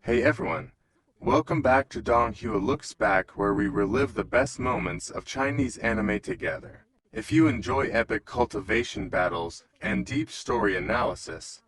Hey everyone, welcome back to Donghua Looks Back, where we relive the best moments of Chinese anime together. If you enjoy epic cultivation battles and deep story analysis,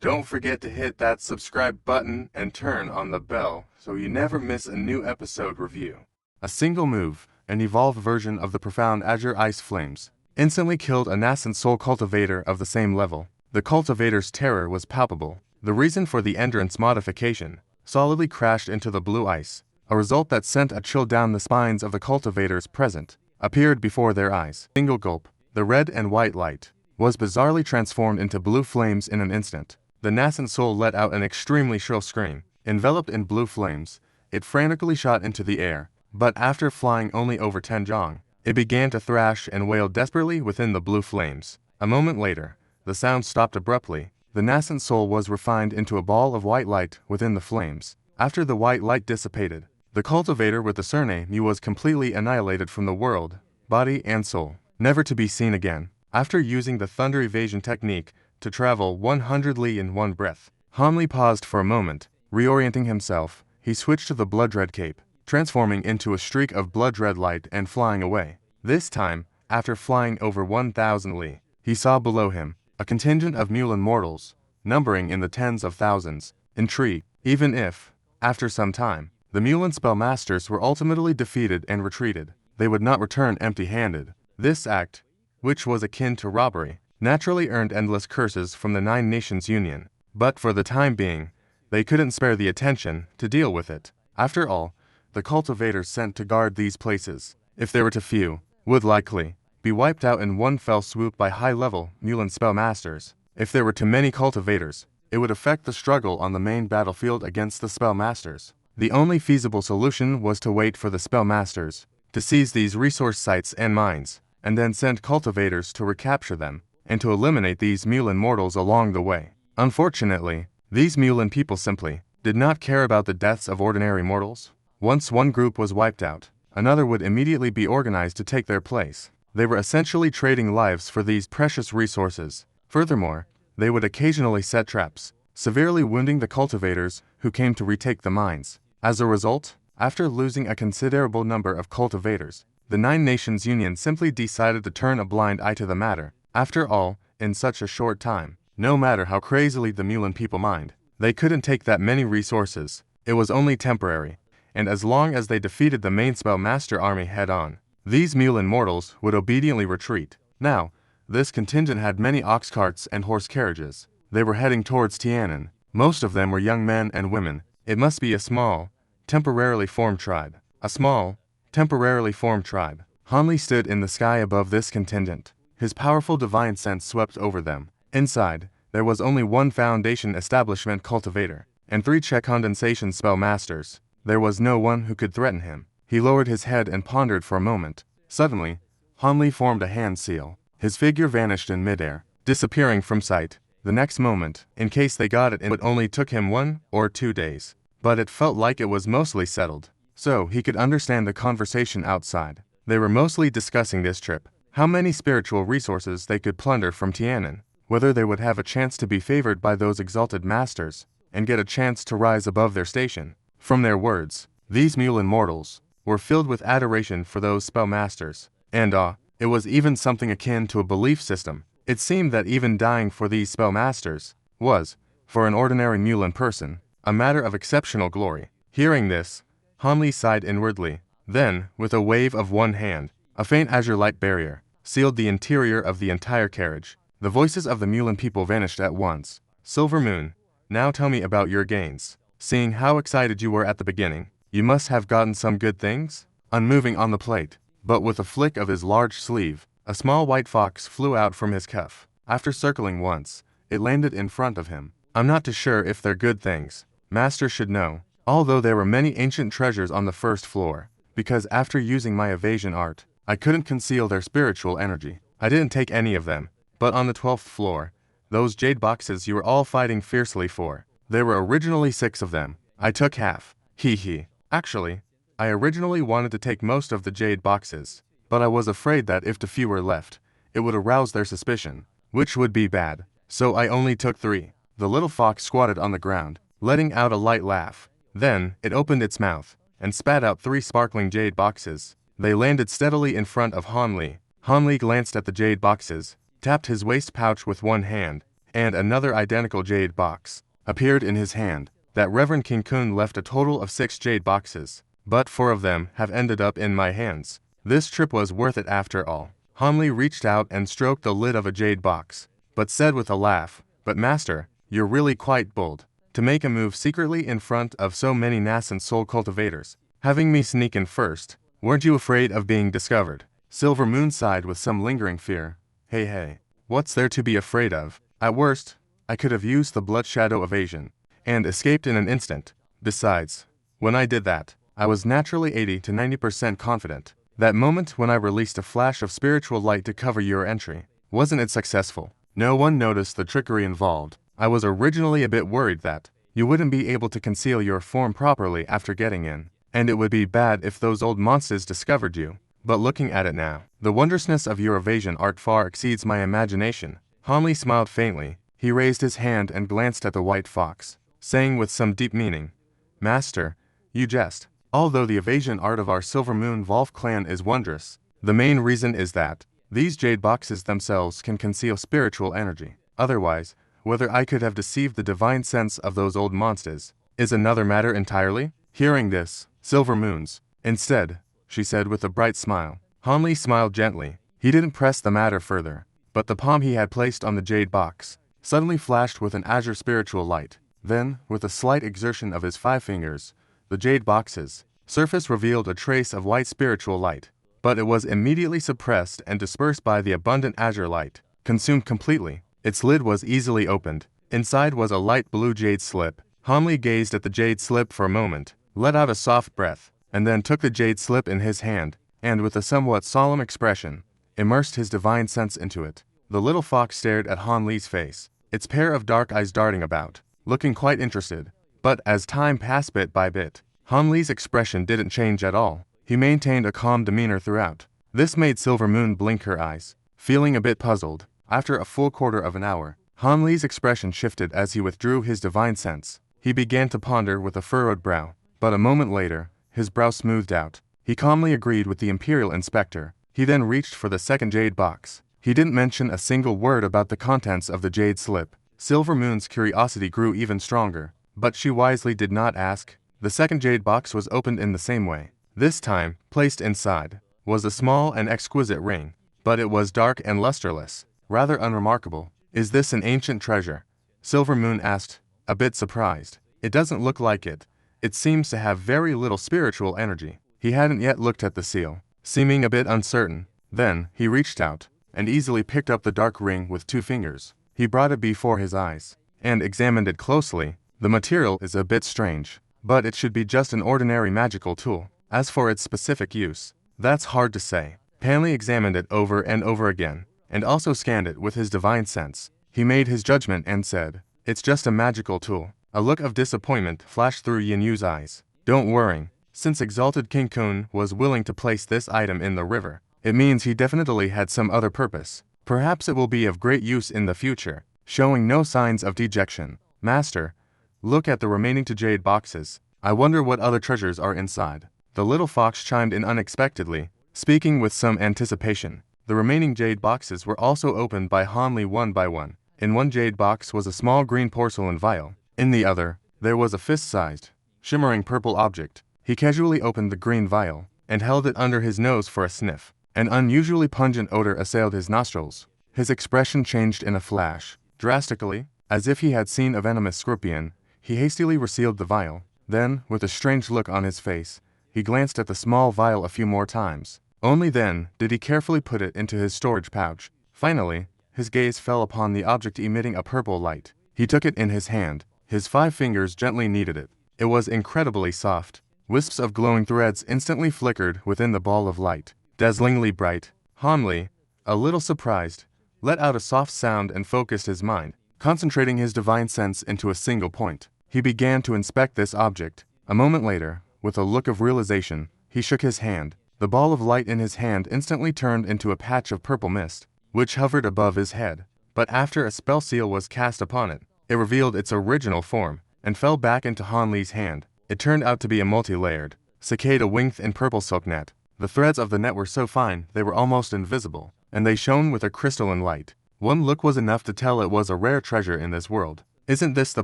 don't forget to hit that subscribe button and turn on the bell so you never miss a new episode review. A single move, an evolved version of the profound Azure Ice Flames, instantly killed a Nascent Soul cultivator of the same level. The cultivator's terror was palpable. The reason for the endurance modification solidly crashed into the blue ice, a result that sent a chill down the spines of the cultivators present, appeared before their eyes. Single gulp, the red and white light was bizarrely transformed into blue flames in an instant. The nascent soul let out an extremely shrill scream. Enveloped in blue flames, it frantically shot into the air, but after flying only over 10 jong, it began to thrash and wail desperately within the blue flames. A moment later, the sound stopped abruptly. The nascent soul was refined into a ball of white light within the flames. After the white light dissipated, the cultivator with the surname Yu was completely annihilated from the world, body and soul, never to be seen again. After using the thunder evasion technique to travel 100 li in one breath, Han Li paused for a moment. Reorienting himself, he switched to the blood-red cape, transforming into a streak of blood-red light and flying away. This time, after flying over 1,000 li, he saw below him a contingent of Mulan mortals, numbering in the tens of thousands. Intrigued, even if, after some time, the Mulan spellmasters were ultimately defeated and retreated, they would not return empty-handed. This act, which was akin to robbery, naturally earned endless curses from the Nine Nations Union, but for the time being, they couldn't spare the attention to deal with it. After all, the cultivators sent to guard these places, if they were too few, would likely be wiped out in one fell swoop by high-level Mulan spellmasters. If there were too many cultivators, it would affect the struggle on the main battlefield against the spellmasters. The only feasible solution was to wait for the spellmasters to seize these resource sites and mines, and then send cultivators to recapture them, and to eliminate these Mulan mortals along the way. Unfortunately, these Mulan people simply did not care about the deaths of ordinary mortals. Once one group was wiped out, another would immediately be organized to take their place. They were essentially trading lives for these precious resources. Furthermore, they would occasionally set traps, severely wounding the cultivators who came to retake the mines. As a result, after losing a considerable number of cultivators, the Nine Nations Union simply decided to turn a blind eye to the matter. After all, in such a short time, no matter how crazily the Mulan people mined, they couldn't take that many resources. It was only temporary, and as long as they defeated the main spellmaster army head-on, these Mulan mortals would obediently retreat. Now, this contingent had many ox carts and horse carriages. They were heading towards Tiannan. Most of them were young men and women. It must be a small, temporarily formed tribe. A small, temporarily formed tribe. Han Li stood in the sky above this contingent. His powerful divine sense swept over them. Inside, there was only one foundation establishment cultivator, and 3 check condensation spellmasters. There was no one who could threaten him. He lowered his head and pondered for a moment. Suddenly, Han Li formed a hand seal. His figure vanished in midair, disappearing from sight. The next moment, in case they got it only took him 1 or 2 days. But it felt like it was mostly settled. So he could understand the conversation outside. They were mostly discussing this trip, how many spiritual resources they could plunder from Tiannan, whether they would have a chance to be favored by those exalted masters, and get a chance to rise above their station. From their words, these Mulan mortals were filled with adoration for those spellmasters, and it was even something akin to a belief system. It seemed that even dying for these spellmasters was, for an ordinary Mulan person, a matter of exceptional glory. Hearing this, Han Li sighed inwardly. Then, with a wave of one hand, a faint azure light barrier sealed the interior of the entire carriage. The voices of the Mulan people vanished at once. Silver Moon, now tell me about your gains. Seeing how excited you were at the beginning, you must have gotten some good things? Unmoving on the plate, but with a flick of his large sleeve, a small white fox flew out from his cuff. After circling once, it landed in front of him. I'm not too sure if they're good things. Master should know. Although there were many ancient treasures on the first floor, because after using my evasion art, I couldn't conceal their spiritual energy. I didn't take any of them. But on the 12th floor, those jade boxes you were all fighting fiercely for, there were originally 6 of them. I took half. Hee. Actually, I originally wanted to take most of the jade boxes, but I was afraid that if too few were left, it would arouse their suspicion, which would be bad. So I only took 3. The little fox squatted on the ground, letting out a light laugh. Then, it opened its mouth, and spat out 3 sparkling jade boxes. They landed steadily in front of Han Li. Han Li glanced at the jade boxes, tapped his waist pouch with one hand, and another identical jade box appeared in his hand. That Reverend King Kun left a total of 6 jade boxes, but 4 of them have ended up in my hands. This trip was worth it after all. Han Li reached out and stroked the lid of a jade box, but said with a laugh, "But master, you're really quite bold. To make a move secretly in front of so many nascent soul cultivators, having me sneak in first. Weren't you afraid of being discovered?" Silver Moon sighed with some lingering fear. Hey, what's there to be afraid of? At worst, I could have used the blood shadow evasion, and escaped in an instant. Besides, when I did that, I was naturally 80 to 90% confident. That moment when I released a flash of spiritual light to cover your entry, wasn't it successful? No one noticed the trickery involved. I was originally a bit worried that you wouldn't be able to conceal your form properly after getting in, and it would be bad if those old monsters discovered you. But looking at it now, the wondrousness of your evasion art far exceeds my imagination. Han Li smiled faintly. He raised his hand and glanced at the white fox, saying with some deep meaning, "Master, you jest. Although the evasion art of our Silver Moon Wolf clan is wondrous, the main reason is that these jade boxes themselves can conceal spiritual energy. Otherwise, whether I could have deceived the divine sense of those old monsters is another matter entirely." Hearing this, Silver Moons, instead, she said with a bright smile. Han Li smiled gently. He didn't press the matter further, but the palm he had placed on the jade box suddenly flashed with an azure spiritual light. Then, with a slight exertion of his 5 fingers, the jade box's surface revealed a trace of white spiritual light, but it was immediately suppressed and dispersed by the abundant azure light, consumed completely. Its lid was easily opened. Inside was a light blue jade slip. Han Li gazed at the jade slip for a moment, let out a soft breath, and then took the jade slip in his hand, and with a somewhat solemn expression, immersed his divine sense into it. The little fox stared at Han Li's face, its pair of dark eyes darting about, looking quite interested. But as time passed bit by bit, Han Li's expression didn't change at all. He maintained a calm demeanor throughout. This made Silver Moon blink her eyes, feeling a bit puzzled. After a full quarter of an hour, Han Li's expression shifted as he withdrew his divine sense. He began to ponder with a furrowed brow, but a moment later, his brow smoothed out. He calmly agreed with the Imperial Inspector. He then reached for the second jade box. He didn't mention a single word about the contents of the jade slip. Silver Moon's curiosity grew even stronger, but she wisely did not ask. The second jade box was opened in the same way. This time, placed inside, was a small and exquisite ring, but it was dark and lusterless, rather unremarkable. "Is this an ancient treasure?" Silver Moon asked, a bit surprised. "It doesn't look like it. It seems to have very little spiritual energy." He hadn't yet looked at the seal, seeming a bit uncertain. Then, he reached out, and easily picked up the dark ring with 2 fingers. He brought it before his eyes, and examined it closely. The material is a bit strange, but it should be just an ordinary magical tool. As for its specific use, that's hard to say. Han Li examined it over and over again, and also scanned it with his divine sense. He made his judgment and said, "It's just a magical tool." A look of disappointment flashed through Yin Yu's eyes. "Don't worry. Since Exalted King Kun was willing to place this item in the river, it means he definitely had some other purpose. Perhaps it will be of great use in the future." Showing no signs of dejection, "Master, look at the remaining 2 jade boxes. I wonder what other treasures are inside." The little fox chimed in unexpectedly, speaking with some anticipation. The remaining jade boxes were also opened by Han Li one by one. In one jade box was a small green porcelain vial. In the other, there was a fist-sized, shimmering purple object. He casually opened the green vial, and held it under his nose for a sniff. An unusually pungent odor assailed his nostrils. His expression changed in a flash. Drastically, as if he had seen a venomous scorpion, he hastily resealed the vial. Then, with a strange look on his face, he glanced at the small vial a few more times. Only then did he carefully put it into his storage pouch. Finally, his gaze fell upon the object emitting a purple light. He took it in his hand. His 5 fingers gently kneaded it. It was incredibly soft. Wisps of glowing threads instantly flickered within the ball of light. Dazzlingly bright. Han Li, a little surprised, let out a soft sound and focused his mind, concentrating his divine sense into a single point. He began to inspect this object. A moment later, with a look of realization, he shook his hand. The ball of light in his hand instantly turned into a patch of purple mist, which hovered above his head. But after a spell seal was cast upon it, it revealed its original form, and fell back into Han Li's hand. It turned out to be a multi-layered, cicada-winged and purple silk net. The threads of the net were so fine they were almost invisible, and they shone with a crystalline light. One look was enough to tell it was a rare treasure in this world. Isn't this the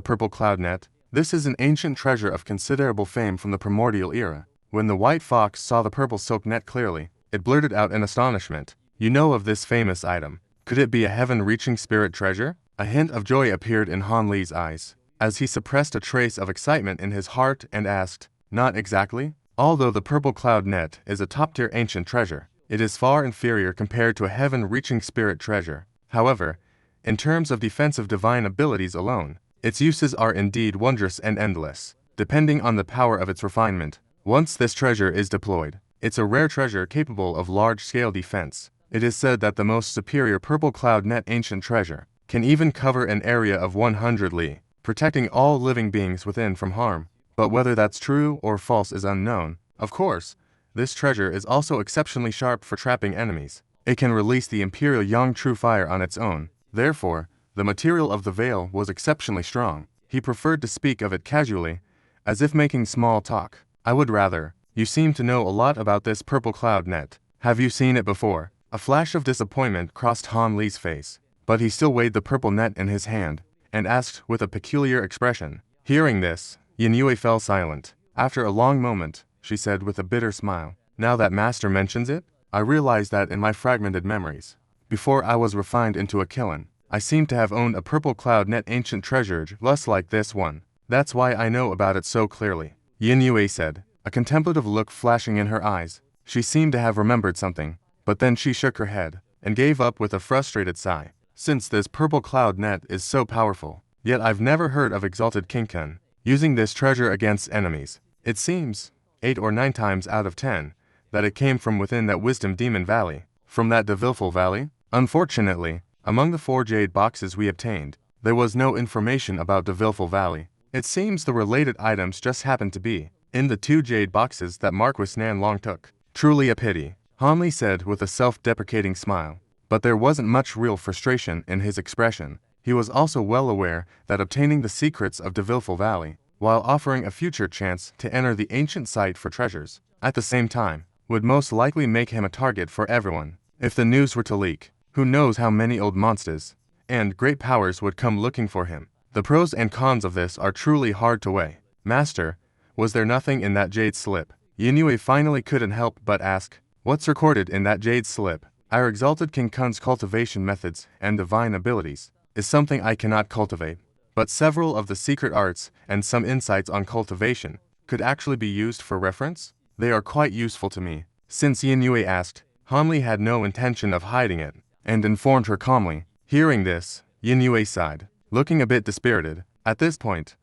purple cloud net? This is an ancient treasure of considerable fame from the primordial era. When the white fox saw the purple silk net clearly, it blurted out in astonishment, "You know of this famous item. Could it be a heaven-reaching spirit treasure?" A hint of joy appeared in Han Li's eyes, as he suppressed a trace of excitement in his heart and asked, "Not exactly. Although the purple cloud net is a top-tier ancient treasure, it is far inferior compared to a heaven-reaching spirit treasure. However, in terms of defensive divine abilities alone, its uses are indeed wondrous and endless, depending on the power of its refinement. Once this treasure is deployed, it's a rare treasure capable of large-scale defense. It is said that the most superior purple cloud net ancient treasure can even cover an area of 100 li, protecting all living beings within from harm. But whether that's true or false is unknown. Of course, this treasure is also exceptionally sharp for trapping enemies. It can release the Imperial Yang True Fire on its own. Therefore, the material of the veil was exceptionally strong. He preferred to speak of it casually, as if making small talk. "I would rather. You seem to know a lot about this purple cloud net. Have you seen it before?" A flash of disappointment crossed Han Li's face, but he still weighed the purple net in his hand, and asked with a peculiar expression. Hearing this, Ying fell silent. After a long moment, she said with a bitter smile, "Now that Master mentions it, I realize that in my fragmented memories, before I was refined into a Kilin, I seem to have owned a purple cloud net ancient treasure just like this one. That's why I know about it so clearly," Ying said, a contemplative look flashing in her eyes. She seemed to have remembered something, but then she shook her head, and gave up with a frustrated sigh. "Since this purple cloud net is so powerful, yet I've never heard of exalted King Kun using this treasure against enemies. It seems, 8 or 9 times out of 10, that it came from within that Wisdom Demon Valley." "From that Devillful Valley?" "Unfortunately, among the 4 jade boxes we obtained, there was no information about Devillful Valley. It seems the related items just happened to be in the 2 jade boxes that Marquis Nan Long took." "Truly a pity," Han Li said with a self-deprecating smile. But there wasn't much real frustration in his expression. He was also well aware that obtaining the secrets of Devillful Valley, while offering a future chance to enter the ancient site for treasures, at the same time, would most likely make him a target for everyone. If the news were to leak, who knows how many old monsters and great powers would come looking for him. The pros and cons of this are truly hard to weigh. "Master, was there nothing in that jade slip?" Ying finally couldn't help but ask. "What's recorded in that jade slip?" "Our exalted King Kun's cultivation methods and divine abilities is something I cannot cultivate, but several of the secret arts and some insights on cultivation could actually be used for reference. They are quite useful to me." Since Ying asked, Han Li had no intention of hiding it, and informed her calmly. Hearing this, Ying sighed, looking a bit dispirited. At this point,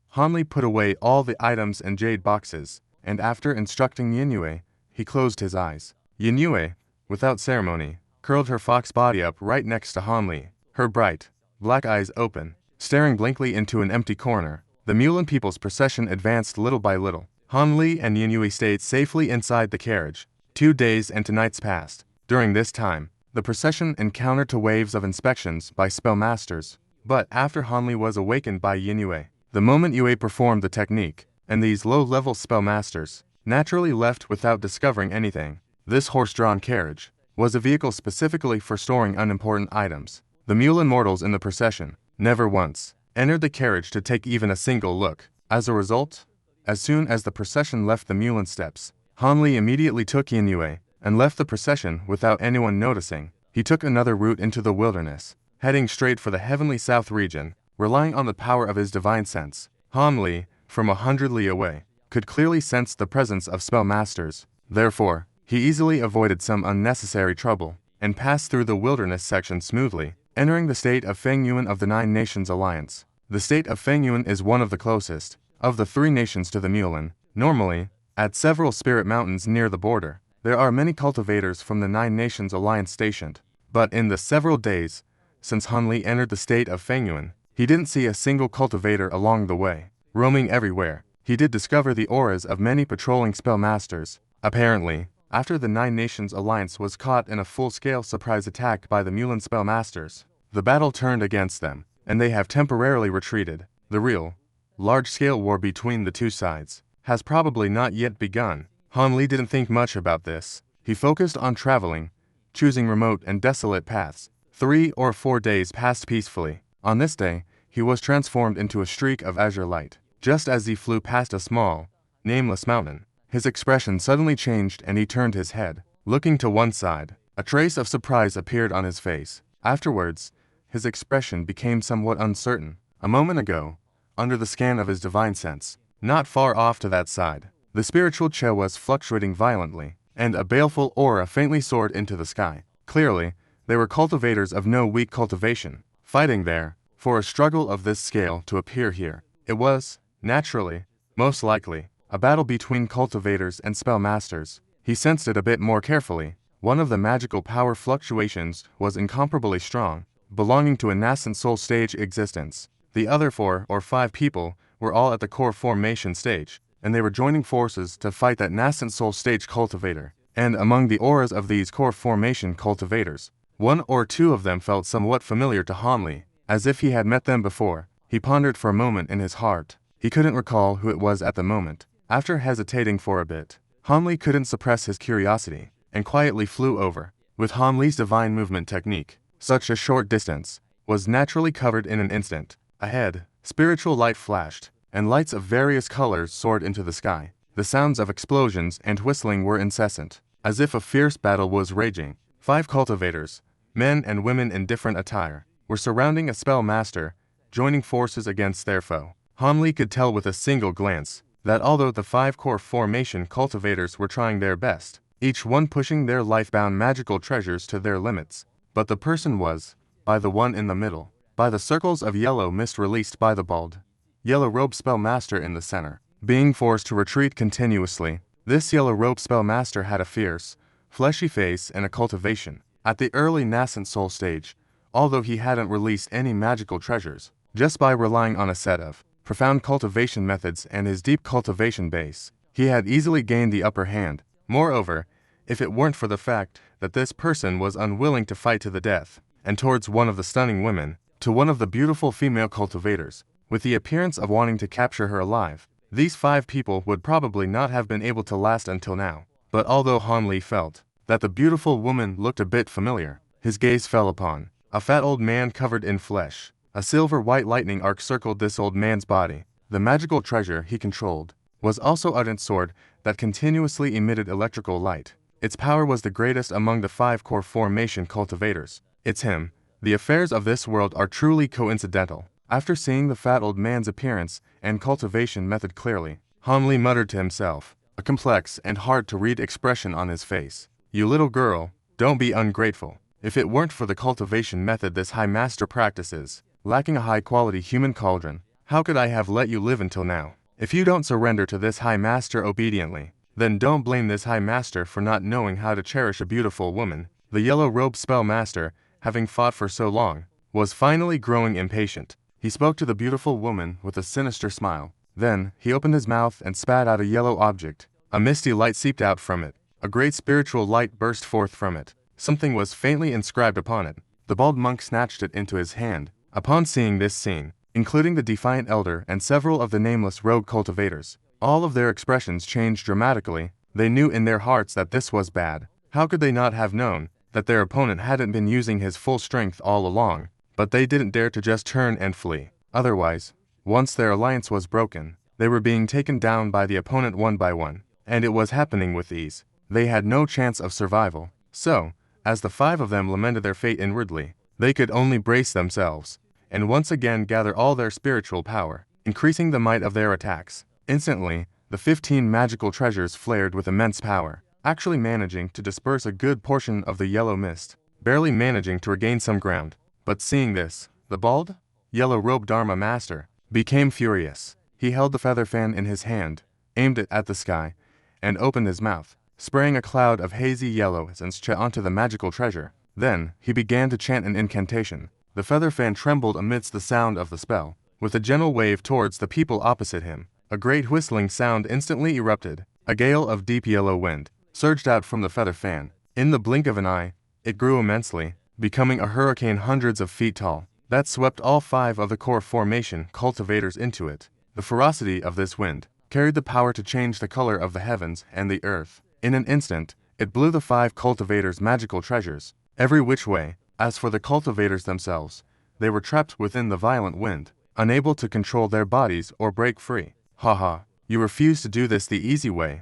Han Li put away all the items in jade boxes, and after instructing Ying, he closed his eyes. Ying, without ceremony, curled her fox body up right next to Han Li, her bright, black eyes open, staring blankly into an empty corner. The Mulan people's procession advanced little by little. Han Li and Ying stayed safely inside the carriage. 2 days and 2 nights passed. During this time, the procession encountered waves of inspections by spellmasters. But after Han Li was awakened by Ying, the moment Yue performed the technique, and these low-level spellmasters naturally left without discovering anything. This horse-drawn carriage was a vehicle specifically for storing unimportant items. The Mulan mortals in the procession never once entered the carriage to take even a single look. As a result, as soon as the procession left the Mulan steps, Han Li immediately took Ying and left the procession without anyone noticing. He took another route into the wilderness, heading straight for the heavenly south region, relying on the power of his divine sense. Han Li, from 100 li away, could clearly sense the presence of spellmasters. Therefore, he easily avoided some unnecessary trouble, and passed through the wilderness section smoothly, entering the state of Fengyuan of the 9 Nations Alliance. The state of Fengyuan is one of the closest of the 3 nations to the Mulan. Normally, at several spirit mountains near the border, there are many cultivators from the 9 Nations Alliance stationed. But in the several days since Han Li entered the state of Fengyuan, he didn't see a single cultivator along the way. Roaming everywhere, he did discover the auras of many patrolling spellmasters. Apparently, after the 9 Nations Alliance was caught in a full-scale surprise attack by the Mulan spellmasters, the battle turned against them, and they have temporarily retreated. The real, large-scale war between the 2 sides has probably not yet begun. Han Li didn't think much about this. He focused on traveling, choosing remote and desolate paths. 3 or 4 days passed peacefully. On this day, he was transformed into a streak of azure light. Just as he flew past a small, nameless mountain, his expression suddenly changed and he turned his head. Looking to one side, a trace of surprise appeared on his face. Afterwards, his expression became somewhat uncertain. A moment ago, under the scan of his divine sense, not far off to that side, the spiritual Che was fluctuating violently, and a baleful aura faintly soared into the sky. Clearly, they were cultivators of no weak cultivation, fighting there. For a struggle of this scale to appear here, it was, naturally, most likely, a battle between cultivators and spellmasters. He sensed it a bit more carefully. One of the magical power fluctuations was incomparably strong, belonging to a nascent soul stage existence. The other 4 or 5 people were all at the core formation stage, and they were joining forces to fight that nascent soul stage cultivator. And among the auras of these core formation cultivators, 1 or 2 of them felt somewhat familiar to Han Li, as if he had met them before. He pondered for a moment in his heart. He couldn't recall who it was at the moment. After hesitating for a bit, Han Li couldn't suppress his curiosity, and quietly flew over. With Han Li's divine movement technique, such a short distance was naturally covered in an instant. Ahead, spiritual light flashed, and lights of various colors soared into the sky. The sounds of explosions and whistling were incessant, as if a fierce battle was raging. 5 cultivators, men and women in different attire, were surrounding a spell master, joining forces against their foe. Han Li could tell with a single glance that although the 5 core formation cultivators were trying their best, each one pushing their life-bound magical treasures to their limits, but the person was, by the one in the middle, by the circles of yellow mist released by the bald, yellow-robed spellmaster in the center, being forced to retreat continuously. This yellow-robed spellmaster had a fierce, fleshy face and a cultivation. At the early nascent soul stage, although he hadn't released any magical treasures, just by relying on a set of profound cultivation methods and his deep cultivation base, he had easily gained the upper hand. Moreover, if it weren't for the fact that this person was unwilling to fight to the death, and towards one of the stunning women, to one of the beautiful female cultivators, with the appearance of wanting to capture her alive, these 5 people would probably not have been able to last until now. But although Han Li felt that the beautiful woman looked a bit familiar, his gaze fell upon a fat old man covered in flesh. A silver-white lightning arc circled this old man's body. The magical treasure he controlled was also a ardent sword that continuously emitted electrical light. Its power was the greatest among the 5 core formation cultivators. It's him. The affairs of this world are truly coincidental. After seeing the fat old man's appearance and cultivation method clearly, Han Li muttered to himself, a complex and hard-to-read expression on his face. You little girl, don't be ungrateful. If it weren't for the cultivation method this high master practices, lacking a high-quality human cauldron, how could I have let you live until now? If you don't surrender to this high master obediently, then don't blame this high master for not knowing how to cherish a beautiful woman. The yellow-robed spell master, having fought for so long, was finally growing impatient. He spoke to the beautiful woman with a sinister smile. Then, he opened his mouth and spat out a yellow object. A misty light seeped out from it. A great spiritual light burst forth from it. Something was faintly inscribed upon it. The bald monk snatched it into his hand. Upon seeing this scene, including the defiant elder and several of the nameless rogue cultivators, all of their expressions changed dramatically. They knew in their hearts that this was bad. How could they not have known that their opponent hadn't been using his full strength all along? But they didn't dare to just turn and flee. Otherwise, once their alliance was broken, they were being taken down by the opponent one by one, and it was happening with ease. They had no chance of survival. So, as the 5 of them lamented their fate inwardly, they could only brace themselves, and once again gather all their spiritual power, increasing the might of their attacks. Instantly, the 15 magical treasures flared with immense power, actually managing to disperse a good portion of the yellow mist, barely managing to regain some ground. But seeing this, the bald, yellow-robed Dharma master became furious. He held the feather fan in his hand, aimed it at the sky, and opened his mouth, spraying a cloud of hazy yellow essence onto the magical treasure. Then, he began to chant an incantation. The feather fan trembled amidst the sound of the spell. With a gentle wave towards the people opposite him, a great whistling sound instantly erupted. A gale of deep yellow wind surged out from the feather fan. In the blink of an eye, it grew immensely, becoming a hurricane hundreds of feet tall, that swept all 5 of the core formation cultivators into it. The ferocity of this wind carried the power to change the color of the heavens and the earth. In an instant, it blew the 5 cultivators' magical treasures every which way. As for the cultivators themselves, they were trapped within the violent wind, unable to control their bodies or break free. Haha, you refuse to do this the easy way.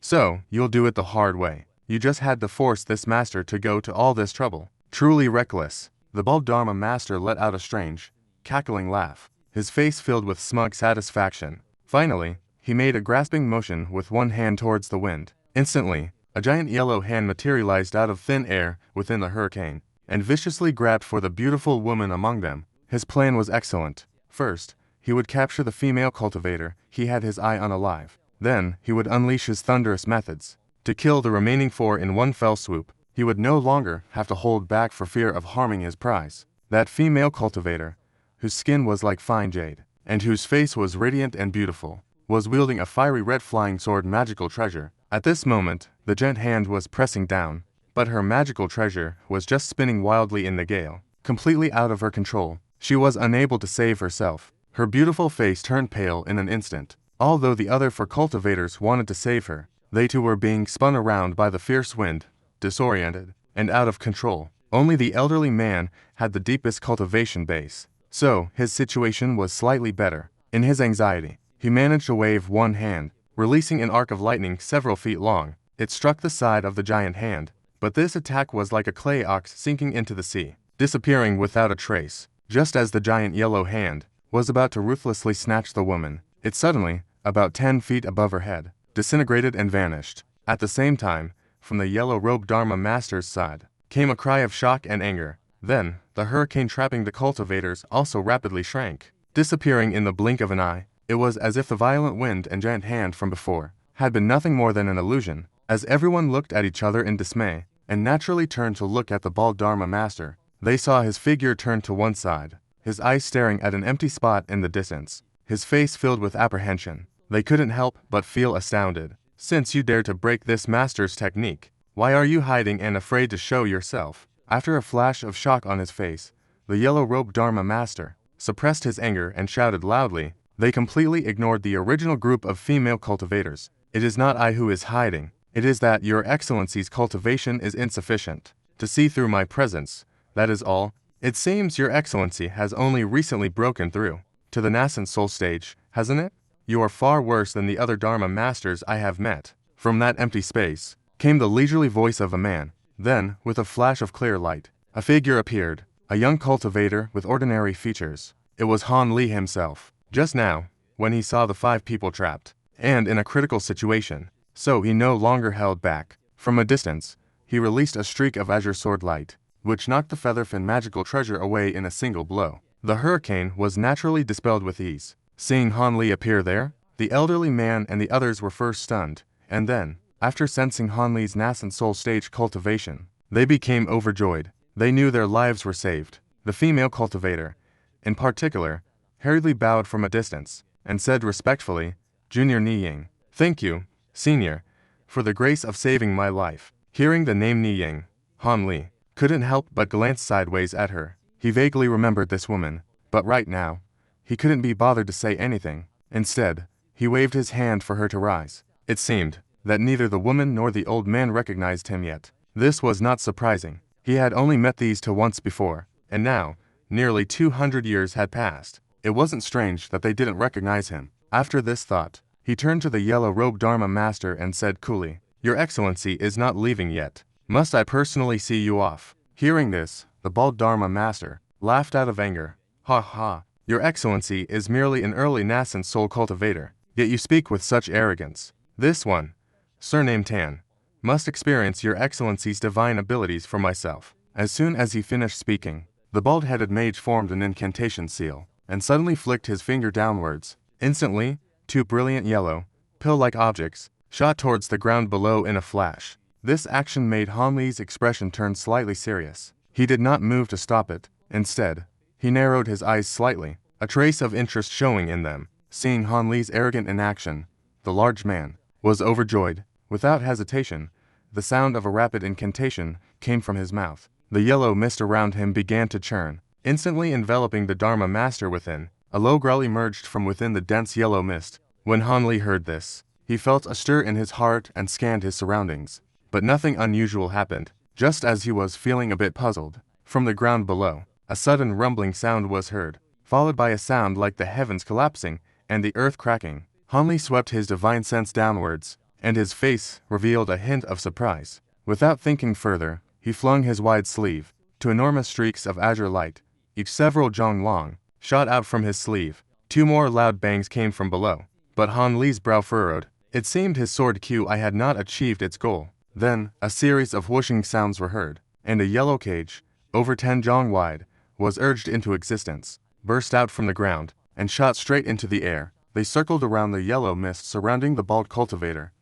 So, you'll do it the hard way. You just had to force this master to go to all this trouble. Truly reckless. The bald Dharma master let out a strange, cackling laugh, his face filled with smug satisfaction. Finally, he made a grasping motion with one hand towards the wind. Instantly, a giant yellow hand materialized out of thin air within the hurricane, and viciously grabbed for the beautiful woman among them. His plan was excellent. First, he would capture the female cultivator he had his eye on alive. Then, he would unleash his thunderous methods to kill the remaining 4 in one fell swoop. He would no longer have to hold back for fear of harming his prize. That female cultivator, whose skin was like fine jade, and whose face was radiant and beautiful, was wielding a fiery red flying sword magical treasure. At this moment, the giant hand was pressing down, but her magical treasure was just spinning wildly in the gale, completely out of her control. She was unable to save herself. Her beautiful face turned pale in an instant. Although the other 4 cultivators wanted to save her, they too were being spun around by the fierce wind, disoriented, and out of control. Only the elderly man had the deepest cultivation base, so his situation was slightly better. In his anxiety, he managed to wave one hand, releasing an arc of lightning several feet long. It struck the side of the giant hand, but this attack was like a clay ox sinking into the sea, disappearing without a trace. Just as the giant yellow hand was about to ruthlessly snatch the woman, it suddenly, about 10 feet above her head, disintegrated and vanished. At the same time, from the yellow-robed Dharma master's side, came a cry of shock and anger. Then, the hurricane trapping the cultivators also rapidly shrank, disappearing in the blink of an eye. It was as if the violent wind and giant hand from before had been nothing more than an illusion. As everyone looked at each other in dismay, and naturally turned to look at the bald Dharma master, they saw his figure turn to one side, his eyes staring at an empty spot in the distance, his face filled with apprehension. They couldn't help but feel astounded. Since you dared to break this master's technique, why are you hiding and afraid to show yourself? After a flash of shock on his face, the yellow-robed Dharma master suppressed his anger and shouted loudly. They completely ignored the original group of female cultivators. It is not I who is hiding. It is that your excellency's cultivation is insufficient to see through my presence. That is all. It seems your excellency has only recently broken through to the Nascent Soul stage, hasn't it? You are far worse than the other Dharma masters I have met. From that empty space came the leisurely voice of a man. Then, with a flash of clear light, a figure appeared, a young cultivator with ordinary features. It was Han Li himself. Just now, when he saw the 5 people trapped, and in a critical situation, so he no longer held back. From a distance, he released a streak of azure sword light, which knocked the featherfin magical treasure away in a single blow. The hurricane was naturally dispelled with ease. Seeing Han Li appear there, the elderly man and the others were first stunned, and then, after sensing Han Li's Nascent Soul stage cultivation, they became overjoyed. They knew their lives were saved. The female cultivator, in particular, hurriedly bowed from a distance, and said respectfully, "Junior Nie Ying, thank you, Senior, for the grace of saving my life." Hearing the name Nie Ying, Han Li couldn't help but glance sideways at her. He vaguely remembered this woman, but right now, he couldn't be bothered to say anything. Instead, he waved his hand for her to rise. It seemed that neither the woman nor the old man recognized him yet. This was not surprising. He had only met these 2 once before, and now, nearly 200 years had passed. It wasn't strange that they didn't recognize him. After this thought, he turned to the yellow-robed Dharma master and said coolly, "Your excellency is not leaving yet. Must I personally see you off?" Hearing this, the bald Dharma master laughed out of anger. "Ha ha, your excellency is merely an early nascent soul cultivator, yet you speak with such arrogance. This one, surnamed Tan, must experience your excellency's divine abilities for myself." As soon as he finished speaking, the bald-headed mage formed an incantation seal, and suddenly flicked his finger downwards. Instantly, 2 brilliant yellow, pill-like objects shot towards the ground below in a flash. This action made Han Li's expression turn slightly serious. He did not move to stop it. Instead, he narrowed his eyes slightly, a trace of interest showing in them. Seeing Han Li's arrogant inaction, the large man was overjoyed. Without hesitation, the sound of a rapid incantation came from his mouth. The yellow mist around him began to churn, instantly enveloping the Dharma master within. A low growl emerged from within the dense yellow mist. When Han Li heard this, he felt a stir in his heart and scanned his surroundings. But nothing unusual happened. Just as he was feeling a bit puzzled, from the ground below, a sudden rumbling sound was heard, followed by a sound like the heavens collapsing and the earth cracking. Han Li swept his divine sense downwards, and his face revealed a hint of surprise. Without thinking further, he flung his wide sleeve. Two enormous streaks of azure light, each several zhong long, shot out from his sleeve. 2 more loud bangs came from below. But Han Li's brow furrowed. It seemed his sword QI had not achieved its goal. Then, a series of whooshing sounds were heard, and a yellow cage, over 10 zhong wide, was urged into existence, burst out from the ground, and shot straight into the air. They circled around the yellow mist surrounding the bald cultivator,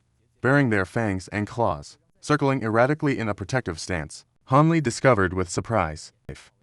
bearing their fangs and claws, circling erratically in a protective stance. Han Li discovered with surprise,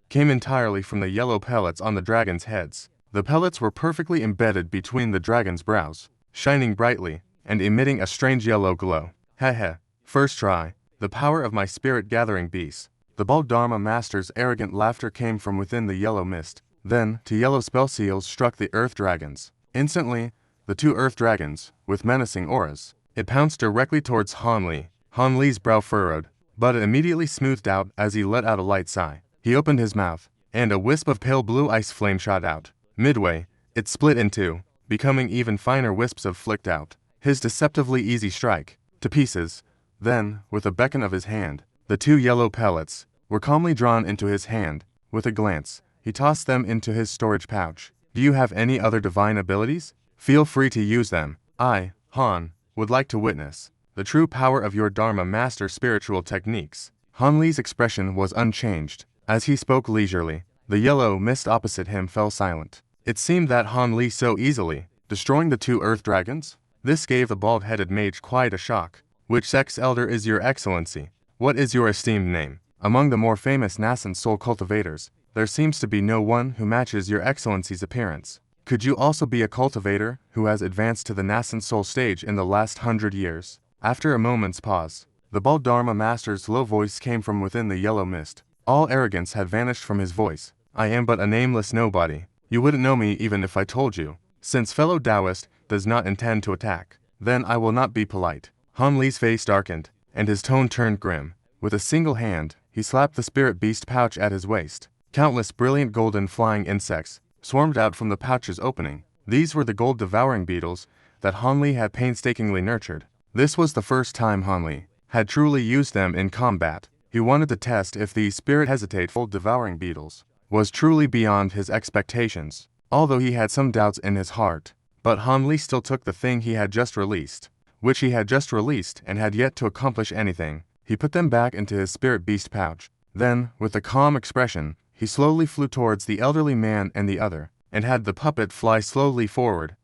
came entirely from the yellow pellets on the dragon's heads. The pellets were perfectly embedded between the dragon's brows, shining brightly, and emitting a strange yellow glow. Heh. First try, the power of my spirit-gathering beast. The bald Dharma master's arrogant laughter came from within the yellow mist. Then, 2 yellow spell seals struck the earth dragons. Instantly, the 2 earth dragons, with menacing auras, it pounced directly towards Han Li. Han Li's brow furrowed, but it immediately smoothed out as he let out a light sigh. He opened his mouth, and a wisp of pale blue ice flame shot out. Midway, it split in 2, becoming even finer wisps of flicked out. His deceptively easy strike, to pieces. Then, with a beckon of his hand, the 2 yellow pellets were calmly drawn into his hand. With a glance, he tossed them into his storage pouch. Do you have any other divine abilities? Feel free to use them. I, Han, would like to witness the true power of your Dharma master spiritual techniques. Han Li's expression was unchanged. As he spoke leisurely, the yellow mist opposite him fell silent. It seemed that Han Li so easily, destroying the 2 earth dragons? This gave the bald-headed mage quite a shock. Which sex elder is your excellency? What is your esteemed name? Among the more famous Nascent Soul cultivators, there seems to be no one who matches your excellency's appearance. Could you also be a cultivator who has advanced to the Nascent Soul stage in the last 100 years? After a moment's pause, the bald Dharma master's low voice came from within the yellow mist. All arrogance had vanished from his voice. I am but a nameless nobody. You wouldn't know me even if I told you. Since fellow Taoist does not intend to attack, then I will not be polite. Han Li's face darkened, and his tone turned grim. With a single hand, he slapped the spirit beast pouch at his waist. Countless brilliant golden flying insects swarmed out from the pouch's opening. These were the gold devouring beetles that Han Li had painstakingly nurtured. This was the first time Han Li had truly used them in combat. He wanted to test if these spirit hesitateful devouring beetles was truly beyond his expectations. Although he had some doubts in his heart, but Han Li still took the thing he had just released, which he had just released and had yet to accomplish anything. He put them back into his spirit beast pouch. Then, with a calm expression, he slowly flew towards the elderly man and the other, and had the puppet fly slowly forward.